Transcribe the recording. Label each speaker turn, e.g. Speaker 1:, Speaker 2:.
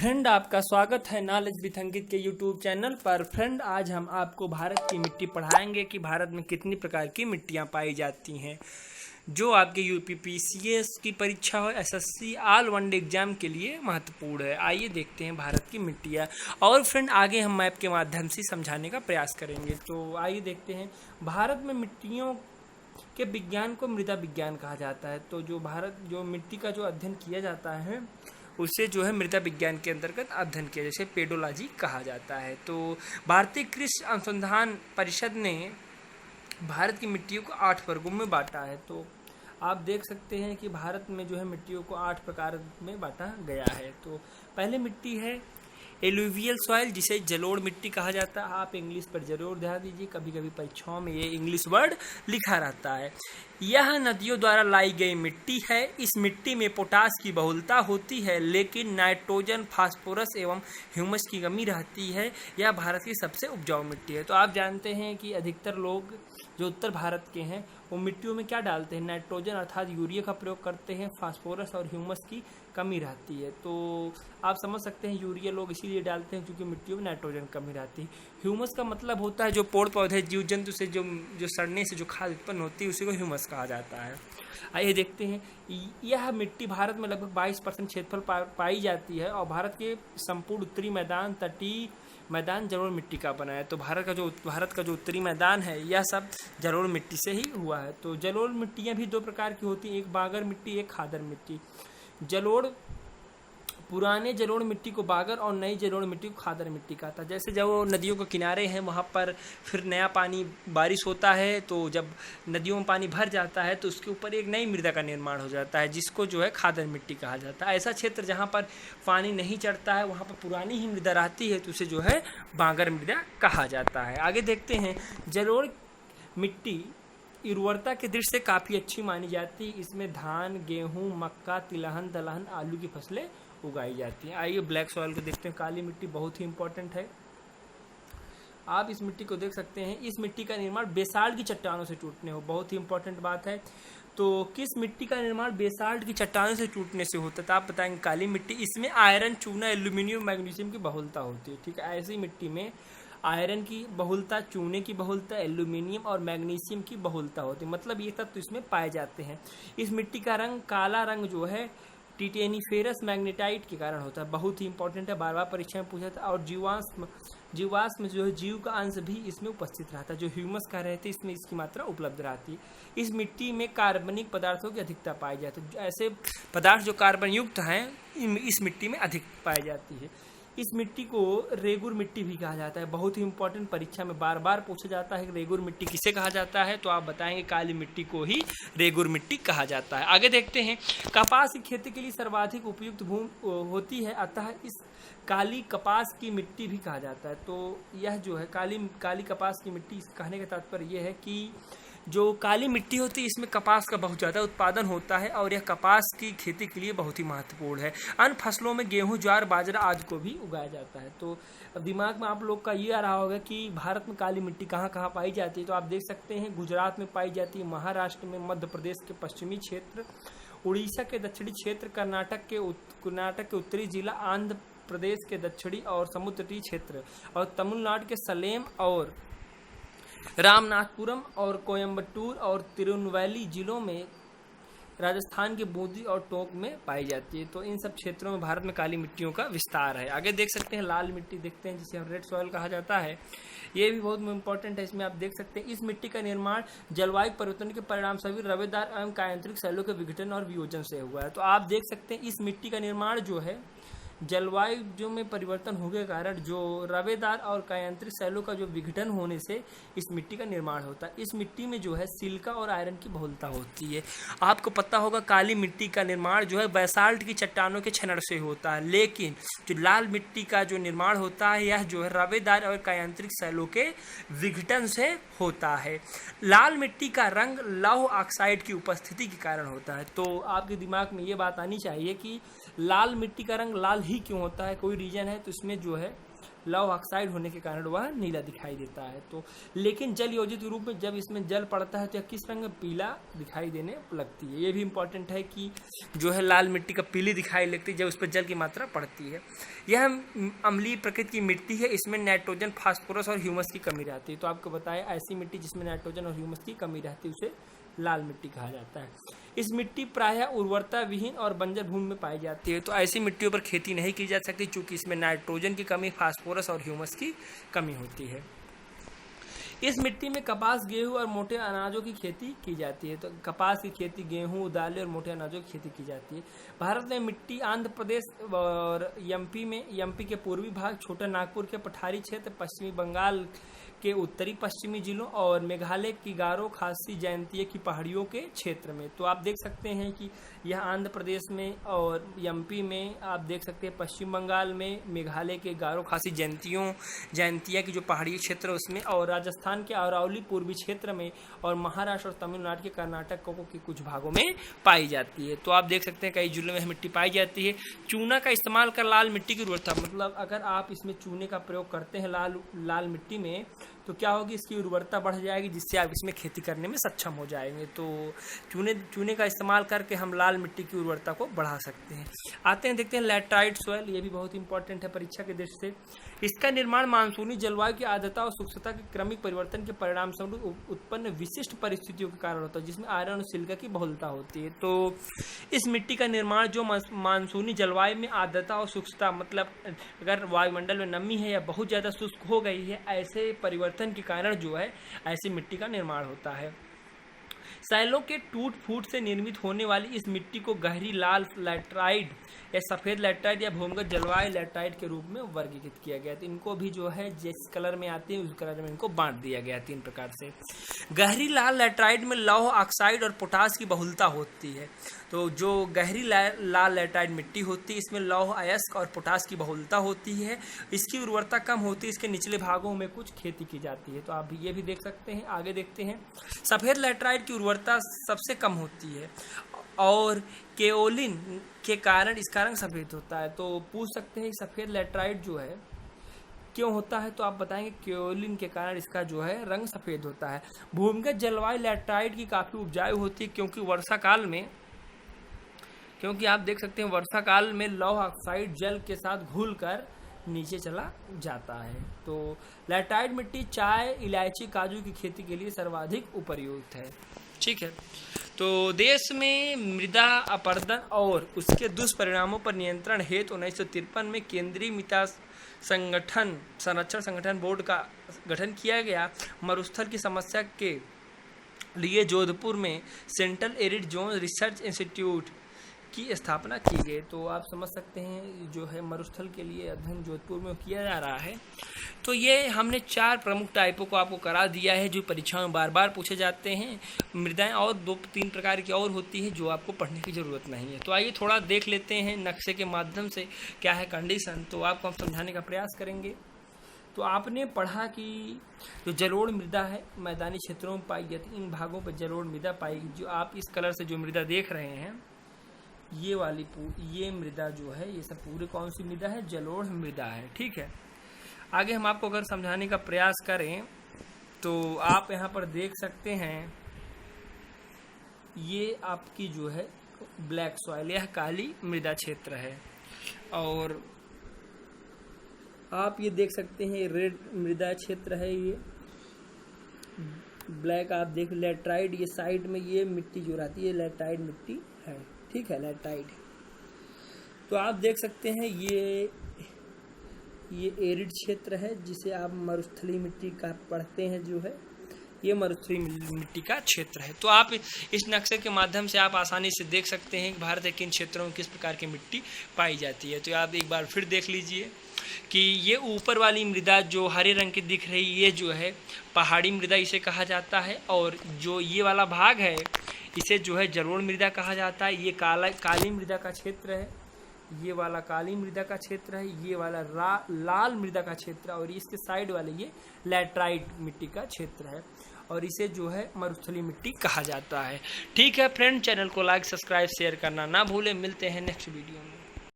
Speaker 1: Friend, आपका स्वागत है नॉलेज विथ अंकित के यूट्यूब चैनल पर। फ्रेंड, आज हम आपको भारत की मिट्टी पढ़ाएंगे कि भारत में कितनी प्रकार की मिट्टियां पाई जाती हैं, जो आपके यूपीपीसीएस की परीक्षा हो, एसएससी, ऑल वनडे एग्जाम के लिए महत्वपूर्ण है। आइए देखते हैं भारत की मिट्टियां। और फ्रेंड, आगे हम मैप के माध्यम से समझाने का प्रयास करेंगे। तो आइए देखते हैं। भारत में मिट्टियों के विज्ञान को मृदा विज्ञान कहा जाता है। तो जो मिट्टी का जो अध्ययन किया जाता है उसे जो है मृदा विज्ञान के अंतर्गत अध्ययन किया, जैसे पेडोलॉजी कहा जाता है। तो भारतीय कृषि अनुसंधान परिषद ने भारत की मिट्टियों को 8 वर्गों में बांटा है। तो आप देख सकते हैं कि भारत में जो है मिट्टियों को 8 प्रकार में बांटा गया है। तो पहले मिट्टी है एलुवियल सॉइल, जिसे जलोढ़ मिट्टी कहा जाता है। आप इंग्लिश पर जरूर ध्यान दीजिए, कभी कभी परीक्षाओं में ये इंग्लिश वर्ड लिखा रहता है। यह नदियों द्वारा लाई गई मिट्टी है। इस मिट्टी में पोटास की बहुलता होती है, लेकिन नाइट्रोजन, फास्फोरस एवं ह्यूमस की कमी रहती है। यह भारत की सबसे उपजाऊ मिट्टी है। तो आप जानते हैं कि अधिकतर लोग जो उत्तर भारत के हैं वो मिट्टियों में क्या डालते हैं, नाइट्रोजन अर्थात यूरिया का प्रयोग करते हैं। फास्फोरस और ह्यूमस की कमी रहती है। तो आप समझ सकते हैं यूरिया लोग इसीलिए डालते हैं क्योंकि मिट्टियों में नाइट्रोजन कमी रहती है। ह्यूमस का मतलब होता है जो पेड़ पौधे, जीव जंतु से जो सड़ने से जो खाद उत्पन्न होती है उसी को ह्यूमस कहा जाता है। आइए देखते हैं। यह मिट्टी भारत में लगभग 22% क्षेत्रफल पाई जाती है और भारत के संपूर्ण उत्तरी मैदान, तटीय मैदान जलोढ़ मिट्टी का बना है। तो भारत का जो उत्तरी मैदान है यह सब जलोढ़ मिट्टी से ही हुआ है। तो जलोढ़ मिट्टियाँ भी 2 प्रकार की होती हैं, एक बागर मिट्टी, एक खादर मिट्टी। पुराने जलोढ़ मिट्टी को बागर और नई जलोढ़ मिट्टी को खादर मिट्टी कहता है। जैसे जब वो नदियों के किनारे हैं वहाँ पर फिर नया पानी बारिश होता है, तो जब नदियों में पानी भर जाता है तो उसके ऊपर एक नई मृदा का निर्माण हो जाता है, जिसको जो है खादर मिट्टी कहा जाता है। ऐसा क्षेत्र जहाँ पर पानी नहीं चढ़ता है वहाँ पर पुरानी ही मृदा रहती है, तो उसे जो है बागर मृदा कहा जाता है। आगे देखते हैं। जलोढ़ मिट्टी उर्वरता के दृष्टि से काफ़ी अच्छी मानी जाती है। इसमें धान, गेहूँ, मक्का, तिलहन, दलहन, आलू की फसलें उगाई जाती हैं। आइए ब्लैक सॉइल को देखते हैं। काली मिट्टी बहुत ही इंपॉर्टेंट है। आप इस मिट्टी को देख सकते हैं। इस मिट्टी का निर्माण बेसाल्ट की चट्टानों से टूटने हो, बहुत ही इंपॉर्टेंट बात है। तो किस मिट्टी का निर्माण बेसाल्ट की चट्टानों से टूटने से होता है? तो आप बताएंगे काली मिट्टी। इसमें आयरन, चूना, एल्यूमिनियम, मैग्नीशियम की बहुलता होती है। ठीक है, ऐसी मिट्टी में आयरन की बहुलता, चूने की बहुलता, एल्यूमिनियम और मैग्नीशियम की बहुलता होती है। मतलब ये तत्व इसमें पाए जाते हैं। इस मिट्टी का रंग, काला रंग जो है टिटेनिफेरस मैग्नेटाइट के कारण होता है। बहुत ही इंपॉर्टेंट है, बार बार परीक्षा में पूछा था। और जीवाश्म जो है जीव का अंश भी इसमें उपस्थित रहता है। जो ह्यूमस कह रहे थे इसमें इसकी मात्रा उपलब्ध रहती है। इस मिट्टी में कार्बनिक पदार्थों की अधिकता पाई जाती है। ऐसे पदार्थ जो कार्बन युक्त हैं इस मिट्टी में अधिक पाई जाती है। इस मिट्टी को रेगुर मिट्टी भी कहा जाता है। बहुत ही इंपॉर्टेंट, परीक्षा में बार बार पूछा जाता है कि रेगुर मिट्टी किसे कहा जाता है, तो आप बताएंगे काली मिट्टी को ही रेगुर मिट्टी कहा जाता है। आगे देखते हैं। कपास की खेती के लिए सर्वाधिक उपयुक्त भूमि होती है, अतः इस काली कपास की मिट्टी भी कहा जाता है। तो यह जो है काली कपास की मिट्टी, कहने का तात्पर्य यह है कि जो काली मिट्टी होती है इसमें कपास का बहुत ज़्यादा उत्पादन होता है और यह कपास की खेती के लिए बहुत ही महत्वपूर्ण है। अन्य फसलों में गेहूं, ज्वार, बाजरा आदि को भी उगाया जाता है। तो अब दिमाग में आप लोग का ये आ रहा होगा कि भारत में काली मिट्टी कहाँ कहाँ पाई जाती है। तो आप देख सकते हैं गुजरात में पाई जाती है, महाराष्ट्र में, मध्य प्रदेश के पश्चिमी क्षेत्र, उड़ीसा के दक्षिणी क्षेत्र, कर्नाटक के उत्तरी जिला, आंध्र प्रदेश के दक्षिणी और समुद्र तटीय क्षेत्र, और तमिलनाडु के सलेम और रामनाथपुरम और कोयम्बटूर और तिरुनेलवेली जिलों में, राजस्थान के बूंदी और टोंक में पाई जाती है। तो इन सब क्षेत्रों में भारत में काली मिट्टियों का विस्तार है। आगे देख सकते हैं लाल मिट्टी देखते हैं, जिसे रेड सॉइल कहा जाता है। ये भी बहुत इंपॉर्टेंट है। इसमें आप देख सकते हैं इस मिट्टी का निर्माण जलवायु परिवर्तन के परिणाम स्वरूप रवेदार एवं कायांत्रिक शैलों के विघटन और वियोजन से हुआ है। तो आप देख सकते हैं इस मिट्टी का निर्माण जो है जलवायु में परिवर्तन होने के कारण जो रवेदार और कायांत्रिक शैलों का जो विघटन होने से इस मिट्टी का निर्माण होता है। इस मिट्टी में जो है सिलिका और आयरन की बहुलता होती है। आपको पता होगा काली मिट्टी का निर्माण जो है बेसाल्ट की चट्टानों के छनड़ से होता है, लेकिन जो लाल मिट्टी का जो निर्माण होता है यह जो है रवेदार और कायांत्रिक शैलों के विघटन से होता है। लाल मिट्टी का रंग लौह ऑक्साइड की उपस्थिति के कारण होता है। तो आपके दिमाग में ये बात आनी चाहिए कि लाल मिट्टी का रंग लाल ही क्यों होता है, कोई रीजन है? तो इसमें जो है लौह ऑक्साइड होने के कारण वह नीला दिखाई देता है। तो लेकिन जल योजित रूप में जब इसमें जल पड़ता है तो यह किस रंग में? पीला दिखाई देने लगती है। ये भी इंपॉर्टेंट है कि जो है लाल मिट्टी का पीली दिखाई लगती है जब उस पर जल की मात्रा पड़ती है। यह अम्लीय प्रकृति की मिट्टी है, इसमें नाइट्रोजन, फास्फोरस और ह्यूमस की कमी रहती है। तो आपको बताया ऐसी मिट्टी जिसमें नाइट्रोजन और ह्यूमस की कमी रहती है उसे लाल मिट्टी कहा जाता है। इस मिट्टी प्रायः उर्वरता विहीन और बंजर भूमि में पाई जाती है। तो ऐसी मिट्टियों पर खेती नहीं की जा सकती क्योंकि इसमें नाइट्रोजन की कमी, फास्फोरस और ह्यूमस की कमी होती है। इस मिट्टी में कपास, गेहूं और मोटे अनाजों की खेती की जाती है। तो कपास की खेती, गेहूं, दालें और मोटे अनाजों की खेती की जाती है। भारत में मिट्टी आंध्र प्रदेश और एमपी के पूर्वी भाग, छोटा नागपुर के पठारी क्षेत्र, पश्चिमी बंगाल के उत्तरी पश्चिमी जिलों और मेघालय की गारो, खासी, जयंतीय की पहाड़ियों के क्षेत्र में। तो आप देख सकते हैं कि यह आंध्र प्रदेश में और एमपी में, आप देख सकते हैं पश्चिम बंगाल में, मेघालय के गारो, खासी, जयंतिया की जो पहाड़ी क्षेत्र है उसमें, और राजस्थान के अरावली पूर्वी क्षेत्र में, और महाराष्ट्र और तमिलनाडु के कर्नाटक के कुछ भागों में पाई जाती है। तो आप देख सकते हैं कई जिलों में मिट्टी पाई जाती है। चूना का इस्तेमाल कर लाल मिट्टी की उर्वरता, मतलब अगर आप इसमें चूने का प्रयोग करते हैं लाल मिट्टी में तो क्या होगी? इसकी उर्वरता बढ़ जाएगी जिससे आप इसमें खेती करने में सक्षम हो जाएंगे। तो चूने का इस्तेमाल करके हम लाल मिट्टी की उर्वरता को बढ़ा सकते हैं। आते हैं देखते हैं लैटराइट सॉइल, ये भी बहुत इंपॉर्टेंट है परीक्षा के दृष्टि से। इसका निर्माण मानसूनी जलवायु की आर्द्रता और शुष्कता के क्रमिक परिवर्तन के परिणाम स्वरूप उत्पन्न विशिष्ट परिस्थितियों के कारण होता है जिसमें आयरन और सिलिका की बहुलता होती है। तो इस मिट्टी का निर्माण जो मानसूनी जलवायु में आर्द्रता और शुष्कता, मतलब अगर वायुमंडल में नमी है या बहुत ज़्यादा शुष्क हो गई है, ऐसे परिवर्तन के कारण जो है ऐसी मिट्टी का निर्माण होता है। सैलों के टूट फूट से निर्मित होने वाली इस मिट्टी को गहरी लाल लैटराइट या सफ़ेद लैटराइट या भूमिगत जलवायु लैटराइट के रूप में वर्गीकृत किया गया। तो इनको भी जो है जिस कलर में आते हैं उस कलर में इनको बांट दिया गया 3 प्रकार से। गहरी लाल लैटराइट में लौह ऑक्साइड और पोटास की बहुलता होती है। तो जो गहरी लाल लैटराइट मिट्टी होती है इसमें लौह अयस्क और पोटास की बहुलता होती है। इसकी उर्वरता कम होती है, इसके निचले भागों में कुछ खेती की जाती है। तो आप ये भी देख सकते हैं। आगे देखते हैं, सफ़ेद लैटराइट की उर्वरता सबसे कम होती है और केओलिन के कारण इसका रंग सफ़ेद होता है। तो पूछ सकते हैं सफ़ेद लैटराइट जो है क्यों होता है, तो आप बताएंगे केओलिन के कारण इसका जो है रंग सफ़ेद होता है। भूमिगत जलवायु लैटराइट की काफ़ी उपजाऊ होती है क्योंकि आप देख सकते हैं वर्षा काल में लौह ऑक्साइड जल के साथ घुलकर नीचे चला जाता है। तो लैटराइट मिट्टी चाय, इलायची, काजू की खेती के लिए सर्वाधिक उपयुक्त है। ठीक है, तो देश में मृदा अपरदन और उसके दुष्परिणामों पर नियंत्रण हेतु 1953 में केंद्रीय मृदा संरक्षण संगठन बोर्ड का गठन किया गया। मरुस्थल की समस्या के लिए जोधपुर में central arid zone research institute की स्थापना की गई। तो आप समझ सकते हैं जो है मरुस्थल के लिए अध्ययन जोधपुर में किया जा रहा है। तो ये हमने 4 प्रमुख टाइपों को आपको करा दिया है जो परीक्षाओं में बार बार पूछे जाते हैं। मृदाएं और 2-3 प्रकार की और होती है जो आपको पढ़ने की ज़रूरत नहीं है। तो आइए थोड़ा देख लेते हैं नक्शे के माध्यम से क्या है कंडीशन, तो आपको हम समझाने का प्रयास करेंगे। तो आपने पढ़ा कि जो जलोढ़ मृदा है मैदानी क्षेत्रों में पाई जाती है, इन भागों पर जलोढ़ मृदा पाएगी। जो आप इस कलर से जो मृदा देख रहे हैं ये मृदा जो है ये सब पूरे कौन सी मृदा है? जलोढ़ मृदा है। ठीक है, आगे हम आपको अगर समझाने का प्रयास करें तो आप यहाँ पर देख सकते हैं ये आपकी जो है ब्लैक सॉइल, यह काली मृदा क्षेत्र है। और आप ये देख सकते हैं रेड मृदा क्षेत्र है, ये ब्लैक आप देख लैटराइट, ये साइड में ये मिट्टी जो रहती है लैटराइट मिट्टी है। ठीक है, लैटराइट। तो आप देख सकते हैं ये एरिड क्षेत्र है जिसे आप मरुस्थलीय मिट्टी का पढ़ते हैं, जो है ये मरुस्थलीय मिट्टी का क्षेत्र है। तो आप इस नक्शे के माध्यम से आप आसानी से देख सकते हैं कि भारत के किन क्षेत्रों में किस प्रकार की मिट्टी पाई जाती है। तो आप एक बार फिर देख लीजिए कि ये ऊपर वाली मृदा जो हरे रंग की दिख रही है ये जो है पहाड़ी मृदा इसे कहा जाता है, और जो ये वाला भाग है इसे जो है जलोढ़ मृदा कहा जाता है। ये काली मृदा का क्षेत्र है, ये वाला काली मृदा का क्षेत्र है, ये वाला लाल मृदा का क्षेत्र है, और इसके साइड वाले ये लैटराइट मिट्टी का क्षेत्र है, और इसे जो है मरुस्थलीय मिट्टी कहा जाता है। ठीक है फ्रेंड, चैनल को लाइक, सब्सक्राइब, शेयर करना ना भूलें। मिलते हैं नेक्स्ट वीडियो में।